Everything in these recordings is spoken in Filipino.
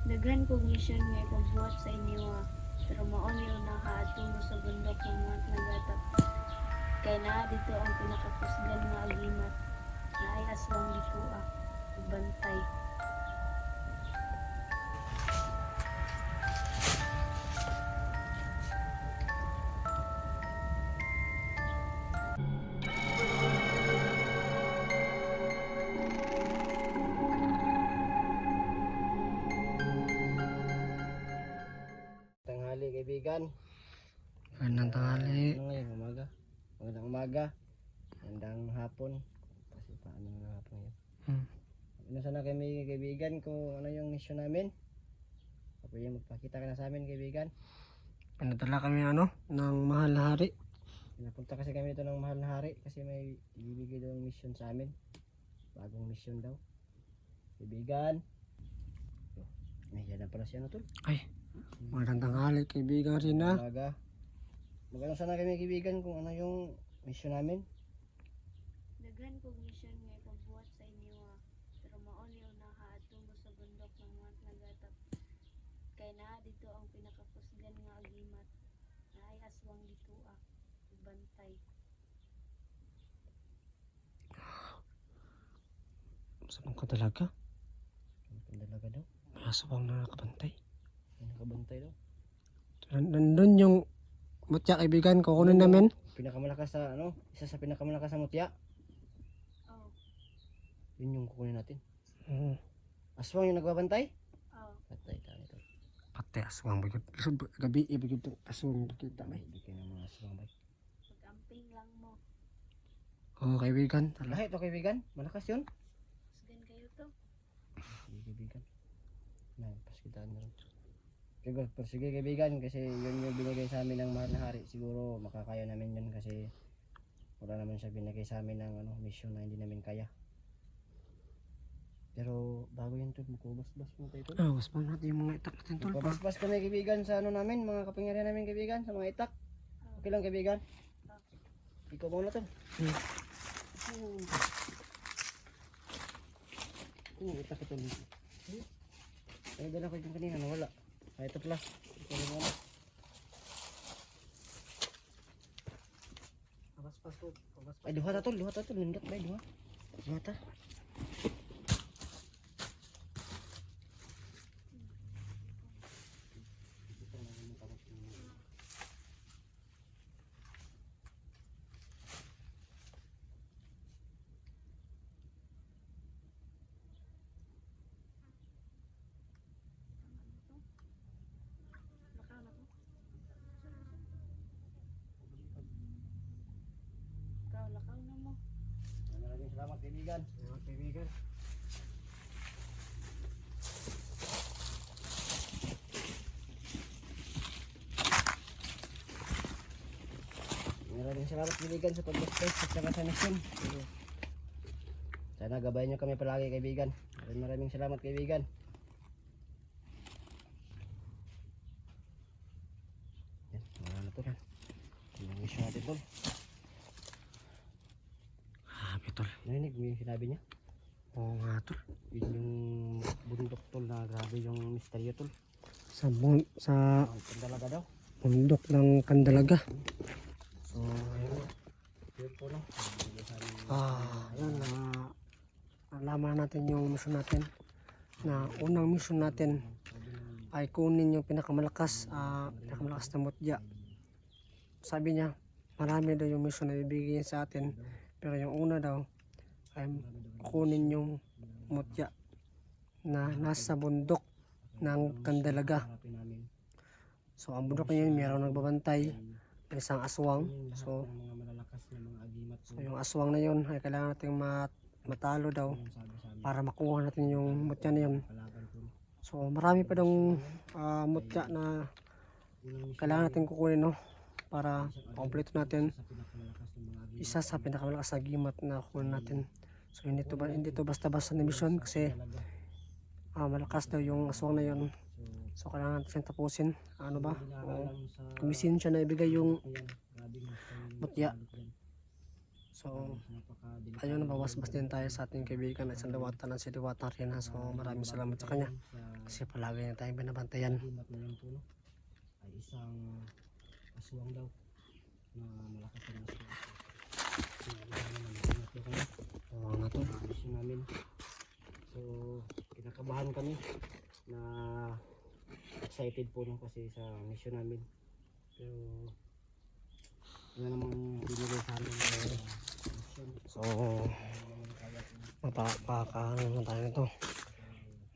Daghan kong mission nga ipagbuhat sa inyo pero maon ni una kaadto sa bundok ng mga nagatap. Kay naa dito ang pinakakusgan nga agimat. Naay aswang dito bantay. Tanghali kaibigan. Magandang tanghali. Ano ngayon? Umaga. Magandang umaga. Magandang hapon. Kasi paano na hapon yun? Ano sana kami kaibigan kung ano yung mission namin? Pwede magpakita ka na sa amin kaibigan. Pinadala kami ng mahal na hari. Pinapunta kasi kami dito ng mahal na hari kasi may ibibigay daw ng mission sa amin. Bagong mission daw. Kaibigan. Oh, may yan na pala siya na tol. Ay, magandang tanghali kaibigan rin na. Umaga. Magandang sana kami kaibigan kung ano yung mission namin. Daghan kong mission nga ipagbuhat sa inyo pero maon ni una kaadto sa bundok ng mga nagatap. Kay naa dito ang pinakakusgan nga agimat. Naay aswang dito bantay. Saan ka talaga? Ang dalaga daw. May aswang na nakabantay. May nakabantay daw. Nandun yung mutya kaibigan, kukunin namin. Pinakamalakas sa isa sa pinakamalakas sa mutya. Oh. Yun yung kukunin natin. Mm. Aswang yung nagbabantay? Oh. Patay tayo nito. Pati aswang bagod. Gabi ibigod yung aswang nakita may. Hindi kayo ng mga aswang ba? Pag-amping lang mo. Oo kaibigan. Tala. Lahat ito kaibigan. Malakas yun. Kusgan kayo to. Sige kaibigan. Na, paskitaan na rin. Sige kaibigan kasi yun yung binigay sa amin ng mahal na hari. Siguro makakaya namin yun kasi wala naman siya binigay sa amin ng mission na hindi namin kaya. Pero bago yun tol, magkubas-bas mo tayo tol. Mas pa natin yung mga itak natin tol. Magkubas-bas kami kaibigan sa namin, mga kapangyarihan namin kaibigan, sa mga itak. Okay lang kaibigan. Ikaw muna tol. Itak ito dito. Ay dala ko yung kanina, nawala. Ay ito pala. Ito na muna. Pabas-pas po. Ay duha ta tol, nindot ba duha? Duha ta. Lakaw na to. Lakaw na mo. Maraming salamat kaibigan. Salamat kaibigan. Maraming salamat kaibigan sa pag-subscribe at saka sa mission. Sana gabayan nyo kami palagi kaibigan. Maraming salamat kaibigan. Yan, wala na to. Yung mission natin tol. Grabe tol. Narinig mo yung sinabi niya? Oo nga tol. Yun yung bundok tol na grabe yung misteryo tol. Sa Ang talaga daw. bundok ng Kandalaga. So, ayun. Yun po lang. Yan nalaman natin yung mission natin. Na unang mission natin ay kunin yung pinakamalakas na mutya. Sabi niya, marami daw yung mission na ibigay sa atin. Pero yung una daw ay kunin yung mutya na nasa bundok ng Kandalaga. So ang bundok na yun, mayroong nagbabantay, may isang aswang. So yung aswang na yun ay kailangan natin matalo daw para makuha natin yung mutya na yun. So marami pa daw mutya na kailangan natin kukunin para kompleto natin. Isa sa pinakamalakas na gimat na kukunin natin. So hindi to basta-basta na mission kasi malakas daw yung aswang na yun. So kailangan natin tapusin. Kumisin siya na ibigay yung mutya. So ayun, nababasbas din tayo sa ating kaibigan at isang Diwata ng si Diwata Rina. So maraming salamat sa kanya. Kasi palagi na tayong binabantayan. agimat na yan po, no? Ay isang aswang daw na malakas na aswang. Sinabi naman, ingat po kami. Oo na to. Mission namin. So, kinakabahan kami na excited po no kasi sa mission namin. Pero yun namang binigay sa amin na mission. So, mapakaano na tayo nito.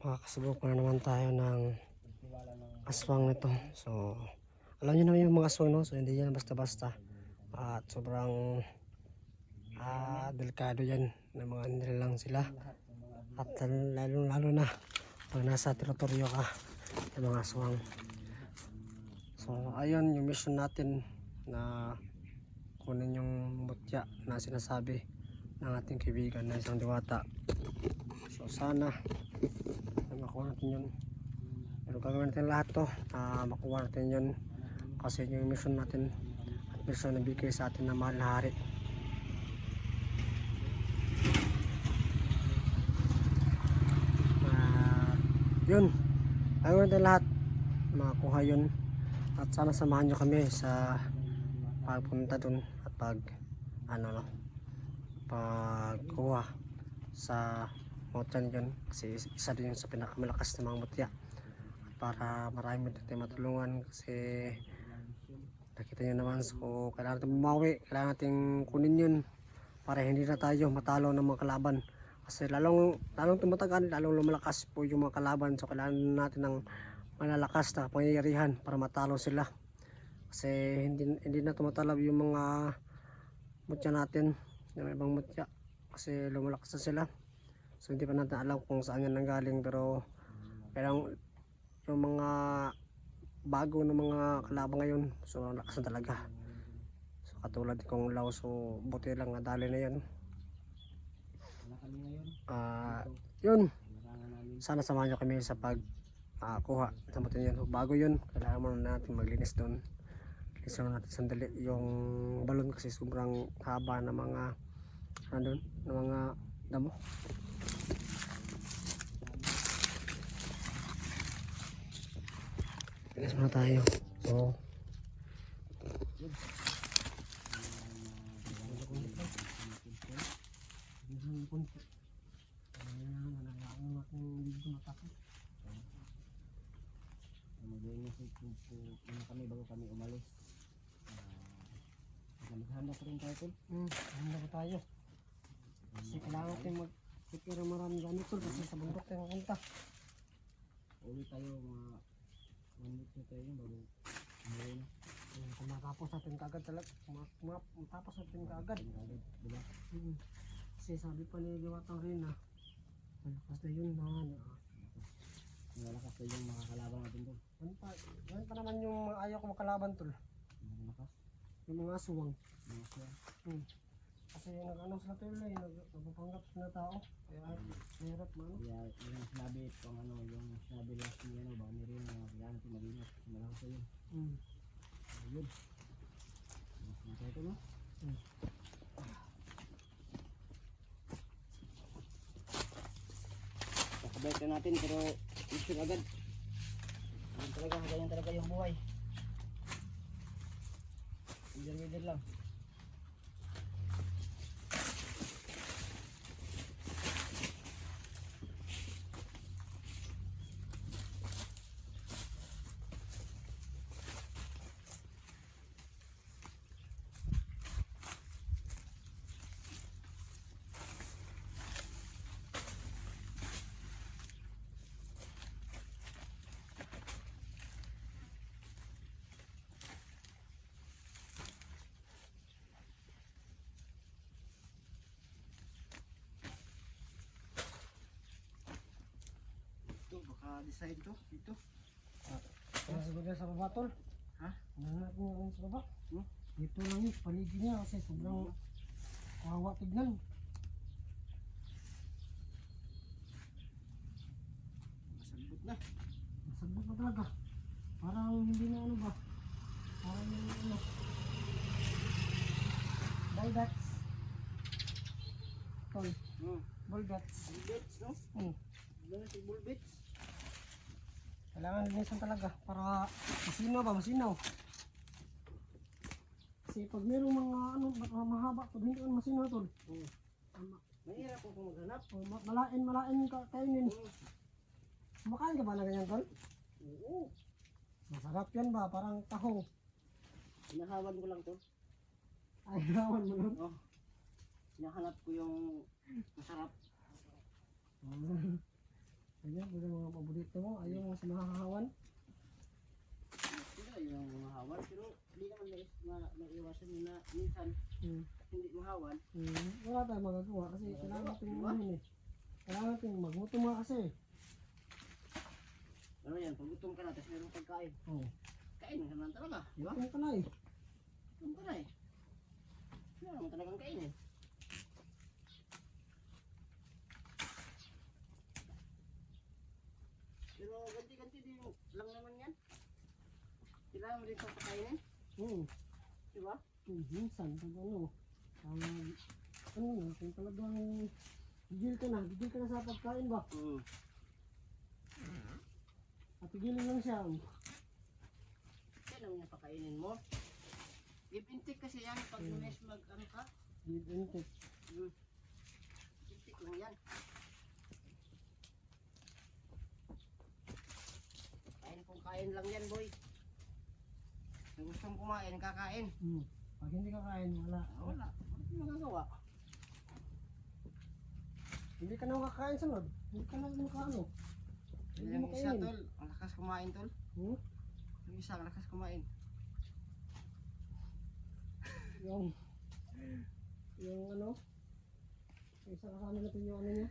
Makakasubok na naman tayo ng aswang nito. So, alam nyo naman yung mga aswang, no? So, hindi yan basta-basta. At sobrang delikado yan na mga nilalang sila. At lalo na pag nasa teritoryo ka ng mga aswang. So, ayun yung mission natin na kunin yung mutya na sinasabi ng ating kaibigan na isang diwata. So sana makuha natin yun. Pero gagawin natin lahat to na makuha natin yun kasi yung mission natin at mission na bigay sa atin na mahal na hari. Yun, gagawin natin lahat makuha yun at sana samahan nyo kami sa pagpunta dun at pagkuha sa mutya yun kasi isa din yun sa pinakamalakas na mga mutya para marami din tayo matulungan kasi nakita nyo naman. So kailangan natin bumawi, kailangan natin kunin yun para hindi na tayo matalo ng mga kalaban kasi lalong tumatagal, lalong lumalakas po yung mga kalaban. So kailangan natin ng malalakas na pangyayarihan para matalo sila kasi hindi na tumatalab yung mga mutya natin, yung ibang mutya kasi lumalakas na sila. So hindi pa natin alam kung saan yan nanggaling pero kailangan yung mga bago na mga kalaban ngayon so lakas na talaga. So katulad kong Lao, so buti lang nadali na yan. Yun, sana samahan nyo kami sa kuha sa mutya yun. So, bago yun kailangan muna natin maglinis doon. Linis natin sandali yung balon kasi sobrang haba na mga doon, na mga damo. Linis muna tayo. So kami bago kami umalis. Maghanda pa rin tayo tol. Handa pa tayo. Kasi kailangan natin mag-secure maraming gamit tol kasi sa bundok tayo mapunta. Uli tayo mga 1 week na tayo bago umuwi na. Kung matapos natin kaagad talaga, matapos natin kaagad. Diba? Kasi sabi pa ni Diwatang rin na malakas na yun na Malakas na yung mga kalaban natin tol. Ganun pa naman yung mga ayaw ko makalaban tol. Malakas. Yung mga aswang. Mga aswang. Kasi nag-ano sila tol eh, nagpapanggap sila tao. Kaya mahirap man. Kaya yung sinabi pang yung sinabi last niya ba ni rin na kailangan natin mag-ingat kasi malakas na yun. Ayun. Mas na tayo no? Kakabalik na natin pero mission agad. Ganyan talaga yung buhay. Leader lang. Decide to dito. Kaya siguro sa baba tol. Ha? Ano natin yung sa baba? Dito lang yung paligid niya kasi sobrang kawawa tignan. Masagbot na. Masagbot na talaga. Parang hindi na ano ba? Parang ano. Bulgats. Tol. Bulgats. Bullbits, no? Ano si bullbits? Kailangan linisan talaga para masinaw ba, masinaw. Kasi pag mayroong mga ano, mahaba, pag hindi ko masinaw tol. Mahirap po kung maghanap. Malain kainin. Kumakain ka ba na ganyan tol? Oo. Masarap yan ba? Parang tahong. Hinahawan ko lang to. Ay, naman mo nun. Oh. Hinahanap ko yung masarap. Ayan, ito mga paborito mo. Ayaw mo sa mahahawan. Sila yung mahawan. Pero hindi naman naiwasan yun na minsan hindi mahawan. Wala tayong magagawa kasi kailangan natin Diba? ano eh. Kailangan natin magmuto mga kasi. Ano yan, pag gutom ka na, tapos mayroong pagkain. Oo. Kain ka naman talaga. Di ba? Ano ka na eh. Gutom ka na eh. Wala naman talagang kainin. Pero ganti-ganti din lang naman yan. Kailangan mo din sa pakainin. Di ba? Minsan, pag ano, kung talagang gigil ka na sa pagkain ba? At tigilin lang siya. Kaya naman yung pakainin mo. Give and take kasi yan pag lunes mag ano ka. Give and take. Give and take lang yan. Kain kung kain lang yan boy. Kung gustong kumain, kakain. Pag hindi ka kain, wala. Wala. Wala magagawa. Hindi ka na makakain sunod. Hindi ka na makaano. Hindi mo Yung isa kainin. tol, ang lakas kumain tol. Hmm? Yung isa, ang lakas kumain. Yung ano, yung isa kasama natin yung ano niya.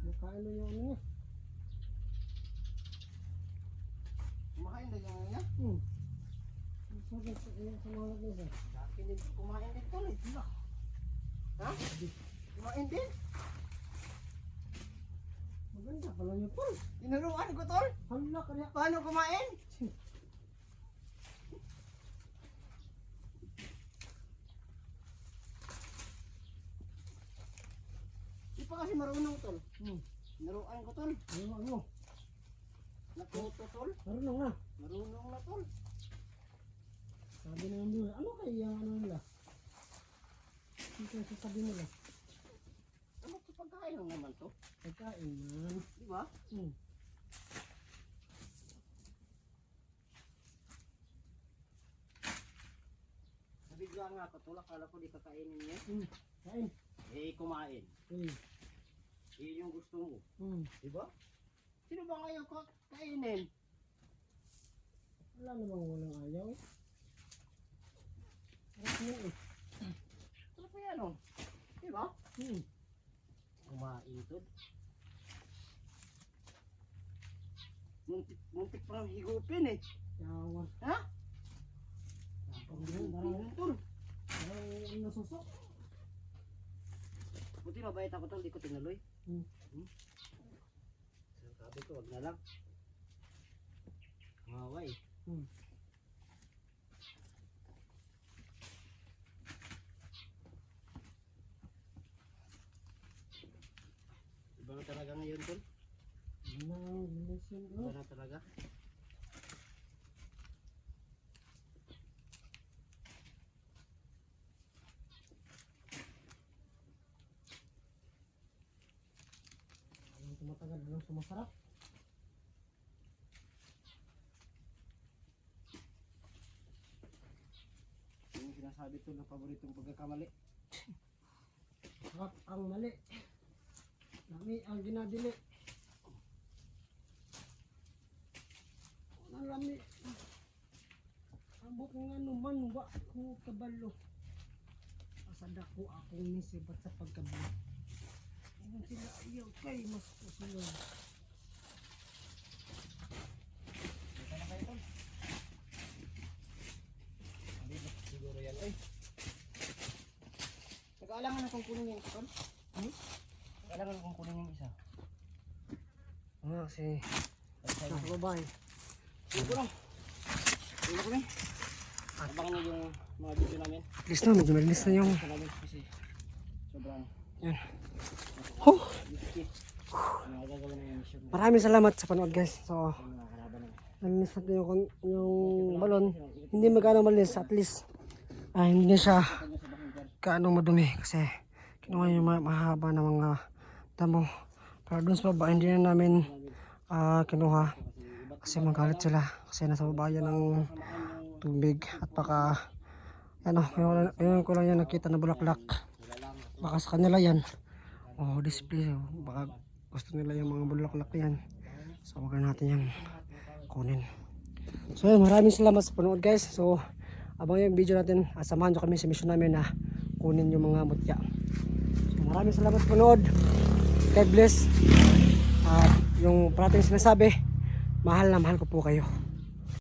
Makain na yung ano niya. Kumakain na yung ano niya. Sabi sa mga natin. Dati din kumain din tol eh. Diba? Ha? Kumain din? Maganda pala niyo tol. Tinuruan ko tol. Hala kaya. Paano kumain? Di pa kasi marunong tol. Tinuruan ko tol. Ano? Natuto tol. Marunong na. Marunong na tol. Sabi na yung ano kaya ano nila? Ano kaya sasabi nila? Ano sa pagkain lang naman to? Pagkain man. Di ba? Nabigla nga ako tol. Akala ko di kakainin niya. Kain. Eh kumain. Eh. Eh yung gusto mo. Di ba? Sino ba ngayon kainin? Wala namang walang ayaw eh. Sarap yun eh. Ano pa yan oh? Di ba? Kumain tol. Muntik parang higupin eh. Yawa. Ha? Parang Tol. nasusok. Buti mabait ako tol, di ko tinuloy. Sabi ko, wag na lang. Maway. Iba na talaga ngayon tol. Iba na talaga. Tumatagal lang sumasarap. Yung sinasabi tol ng paboritong pagkakamali. Sarap ang mali. Lami ang ginadili. Ang lami. Ambot nga naman ba ko kabalo. Asada ko akong nisibat sa pagkabalo. Kung sila ayaw kay mas kusunod. Dito na kayo tol. Hindi ba siguro yan ay. Nag-aalangan na kung kunin yung isa tol. Nag-aalangan na kung kunin yung isa. Kasi Pag-side sa babae. Sige lang. Sige ko rin. Abangan nyo yung mga video namin. Linis na, medyo malinis na yung Sa namin kasi sobrang yan. Oh, risky. Mga gagawin na yung mission. maraming salamat sa panood guys. So, Mga kalaban. nalinis natin yung balon. Hindi magkano malinis, at least hindi siya kaano madumi kasi kinuha yung mahaba na mga damo. Pero dun sa baba hindi na namin kinuha kasi magalit sila kasi nasa baba yan ng tubig at baka yun ko lang yan nakita na bulaklak, baka sa kanila yan display, baka gusto nila yung mga bulaklak yan, so wag natin yan kunin. So yun, maraming salamat sa panood guys. So abang yung video natin, samahan nyo kami sa mission namin na kunin yung mga mutya. So maraming salamat sa panood, God bless. Yung parating sinasabi, mahal na mahal ko po kayo.